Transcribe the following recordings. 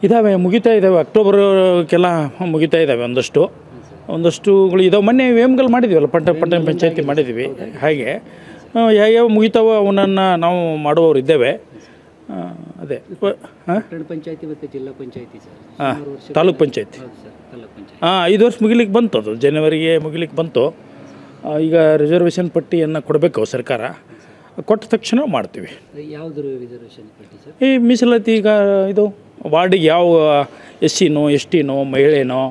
ಇದ್ದಾವೆ, ಮುಗಿತಾ ಇದ್ದಾವೆ. ಅಕ್ಟೋಬರ್ಗೆಲ್ಲ ಮುಗಿತಾ ಇದ್ದಾವೆ. ಒಂದಷ್ಟುಗಳು ಇದಾವೆ. ಮೊನ್ನೆ ವೇಮ್ಗಲ್ ಮಾಡಿದ್ದೀವಲ್ಲ, ಪಟ್ಟಣ ಪಂಚಾಯತಿ ಮಾಡಿದ್ದೀವಿ. ಹಾಗೆ ಯಾವ್ಯಾವ ಮುಗಿತಾವ ಅವನನ್ನು ನಾವು ಮಾಡುವವರು ಇದ್ದೇವೆ. ಅದೇ ಪಟ್ಟಣ ಪಂಚಾಯತಿ ಮತ್ತು ಜಿಲ್ಲಾ ಪಂಚಾಯತಿ ಸರ್, ತಾಲೂಕ್ ಪಂಚಾಯತಿ 5 ವರ್ಷ ಮುಗಿಲಿಕ್ಕೆ ಬಂತು. ಅದು ಜನವರಿಗೆ ಮುಗಿಲಿಕ್ಕೆ ಬಂತು. ಈಗ ರಿಸರ್ವೇಷನ್ ಪಟ್ಟಿಯನ್ನು ಕೊಡಬೇಕು ಸರ್ಕಾರ. ಕೊಟ್ಟ ತಕ್ಷಣ ಮಾಡ್ತೀವಿ. ಯಾವುದು ರಿಸರ್ವೇಷನ್ ಪಟ್ಟಿ ಸರ್? ಈ ಮೀಸಲಾತಿ ಈಗ ಇದು ವಾರ್ಡಿಗೆ ಯಾವ SC-ನೋ ST-ನೋ ಮಹಿಳೆನೋ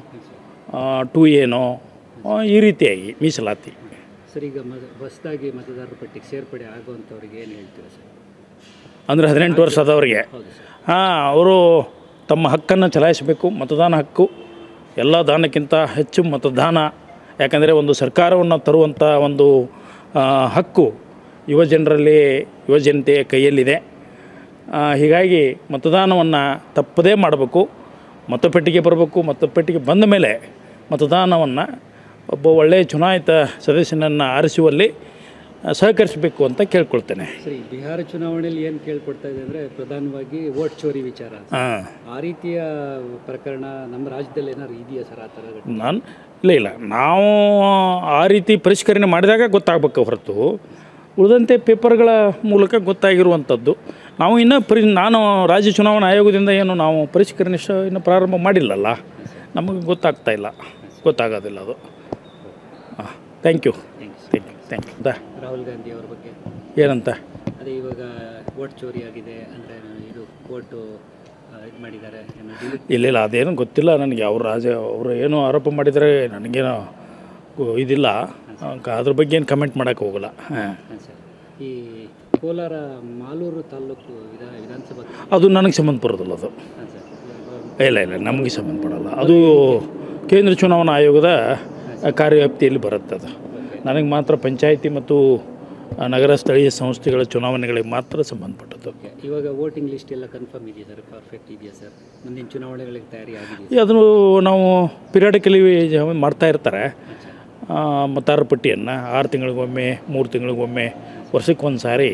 2A-ನೋ ಈ ರೀತಿಯಾಗಿ ಮೀಸಲಾತಿ. ಸರ್, ಈಗ ಹೊಸದಾಗಿ ಮತದಾರರ ಪಟ್ಟಿಗೆ ಸೇರ್ಪಡೆ ಆಗುವಂಥವ್ರಿಗೆ ಏನು ಹೇಳ್ತೀರಾ ಸರ್? ಅಂದರೆ 18 ವರ್ಷ ಆದವ್ರಿಗೆ ಅವರು ತಮ್ಮ ಹಕ್ಕನ್ನು ಚಲಾಯಿಸಬೇಕು. ಮತದಾನ ಹಕ್ಕು ಎಲ್ಲ ದಾನಕ್ಕಿಂತ ಹೆಚ್ಚು ಮತದಾನ. ಯಾಕಂದರೆ ಒಂದು ಸರ್ಕಾರವನ್ನು ತರುವಂಥ ಒಂದು ಹಕ್ಕು ಯುವಜನತೆಯ ಕೈಯಲ್ಲಿದೆ. ಹೀಗಾಗಿ ಮತದಾನವನ್ನು ತಪ್ಪದೇ ಮಾಡಬೇಕು. ಮತಪೆಟ್ಟಿಗೆ ಬರಬೇಕು. ಮತಪೆಟ್ಟಿಗೆ ಬಂದ ಮೇಲೆ ಮತದಾನವನ್ನು ಒಬ್ಬ ಒಳ್ಳೆಯ ಚುನಾಯಿತ ಸದಸ್ಯನನ್ನು ಆರಿಸುವಲ್ಲಿ ಸಹಕರಿಸಬೇಕು ಅಂತ ಕೇಳ್ಕೊಳ್ತೇನೆ. ಸರಿ, ಬಿಹಾರ ಚುನಾವಣೆಯಲ್ಲಿ ಏನು ಕೇಳ್ಕೊಡ್ತಾ ಇದೆ ಅಂದರೆ ಪ್ರಧಾನವಾಗಿ ವೋಟ್ ಚೋರಿ ವಿಚಾರ. ಆ ರೀತಿಯ ಪ್ರಕರಣ ನಮ್ಮ ರಾಜ್ಯದಲ್ಲಿ ಏನಾದ್ರು ಇದೆಯಾ ಸರ್? ಆ ಥರ ಇಲ್ಲ. ನಾವು ಆ ರೀತಿ ಪರಿಷ್ಕರಣೆ ಮಾಡಿದಾಗ ಗೊತ್ತಾಗಬೇಕು ಹೊರತು ಉಳಿದಂತೆ ಪೇಪರ್ಗಳ ಮೂಲಕ ಗೊತ್ತಾಗಿರುವಂಥದ್ದು. ನಾವು ನಾನು ರಾಜ್ಯ ಚುನಾವಣಾ ಆಯೋಗದಿಂದ ನಾವು ಪರಿಷ್ಕರಣೆ ಇನ್ನೂ ಪ್ರಾರಂಭ ಮಾಡಿಲ್ಲಲ್ಲ. ನಮಗೆ ಗೊತ್ತಾಗೋದಿಲ್ಲ ಅದು. Thank you. ರಾಹುಲ್ ಗಾಂಧಿ ಅವ್ರ ಬಗ್ಗೆ ಏನಂತ? ಅದೇ ಇವಾಗ ವೋಟ್ ಚೋರಿ ಆಗಿದೆ ಅಂದರೆ ಇದು ವೋಟು ಇದು ಮಾಡಿದ್ದಾರೆ. ಇಲ್ಲ, ಅದೇನು ಗೊತ್ತಿಲ್ಲ ನನಗೆ. ಅವರು ಏನು ಆರೋಪ ಮಾಡಿದರೆ ನನಗೇನೋ ಇದಿಲ್ಲ. ಅದ್ರ ಬಗ್ಗೆ ಏನು ಕಮೆಂಟ್ ಮಾಡೋಕ್ಕೆ ಹೋಗಲ್ಲ. ಸರ್, ಈ ಕೋಲಾರ ಮಾಲೂರು ತಾಲೂಕು ವಿಧಾನಸಭಾ ಅದು ನನಗೆ ಸಂಬಂಧ ಬರೋದಿಲ್ಲ. ಅದು ಇಲ್ಲ, ನಮಗೆ ಸಂಬಂಧಪಡಲ್ಲ. ಅದು ಕೇಂದ್ರ ಚುನಾವಣಾ ಆಯೋಗದ ಕಾರ್ಯವ್ಯಾಪ್ತಿಯಲ್ಲಿ ಬರುತ್ತೆ. ಅದು ನನಗೆ ಮಾತ್ರ ಪಂಚಾಯಿತಿ ಮತ್ತು ನಗರ ಸ್ಥಳೀಯ ಸಂಸ್ಥೆಗಳ ಚುನಾವಣೆಗಳಿಗೆ ಮಾತ್ರ ಸಂಬಂಧಪಟ್ಟದ್ದು. ಇವಾಗ ವೋಟಿಂಗ್ ಲಿಸ್ಟ್ ಎಲ್ಲ ಕನ್ಫರ್ಮ್ ಇದೆಯಾ ಸರ್? ಪರ್ಫೆಕ್ಟ್ ಇದೆಯಾ ಸರ್? ಮುಂದಿನ ಚುನಾವಣೆಗಳಿಗೆ ತಯಾರಿ ಆಗಿದೆ? ಅದನ್ನು ನಾವು ಪಿರಿಯಾಡಿಕಲಿ ಮಾಡ್ತಾ ಇರ್ತಾರೆ ಮತದಾರರ ಪಟ್ಟಿಯನ್ನು. 6 ತಿಂಗಳಿಗೊಮ್ಮೆ, 3 ತಿಂಗಳಿಗೊಮ್ಮೆ, ವರ್ಷಕ್ಕೊಂದು ಸಾರಿ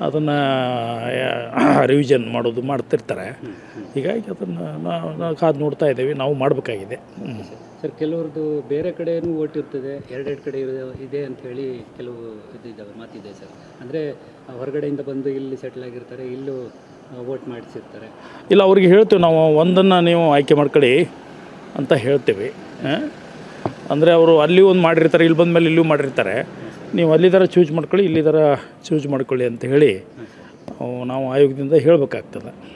ಅದನ್ನು ರಿವಿಷನ್ ಮಾಡ್ತಿರ್ತಾರೆ. ಹೀಗಾಗಿ ಅದನ್ನು ನಾವು ಕಾದು ನೋಡ್ತಾ ಇದ್ದೇವೆ. ನಾವು ಮಾಡಬೇಕಾಗಿದೆ. ಸರ್, ಕೆಲವ್ರದ್ದು ಬೇರೆ ಕಡೆಯೂ ವೋಟ್ ಇರ್ತದೆ, 2 ಕಡೆ ಇದೆ ಅಂಥೇಳಿ ಕೆಲವು ಮಾತಿದೆ ಸರ್. ಅಂದರೆ ಹೊರಗಡೆಯಿಂದ ಬಂದು ಇಲ್ಲಿ ಸೆಟ್ಲ್ ಆಗಿರ್ತಾರೆ, ಇಲ್ಲೂ ವೋಟ್ ಮಾಡಿಸಿರ್ತಾರೆ. ಇಲ್ಲ, ಅವ್ರಿಗೆ ಹೇಳ್ತೀವಿ ನಾವು, ಒಂದನ್ನು ನೀವು ಆಯ್ಕೆ ಮಾಡ್ಕೊಳ್ಳಿ ಅಂತ ಹೇಳ್ತೀವಿ. ಅಂದರೆ ಅವರು ಅಲ್ಲಿ ಒಂದು ಮಾಡಿರ್ತಾರೆ, ಇಲ್ಲಿ ಬಂದ ಮೇಲೆ ಇಲ್ಲೂ ಮಾಡಿರ್ತಾರೆ. ನೀವು ಅಲ್ಲಿ ಥರ ಚೂಸ್ ಮಾಡ್ಕೊಳ್ಳಿ, ಇಲ್ಲಿ ಥರ ಚೂಸ್ ಮಾಡ್ಕೊಳ್ಳಿ ಅಂತ ಹೇಳಿ ನಾವು ಆಯೋಗದಿಂದ ಹೇಳಬೇಕಾಗ್ತದೆ.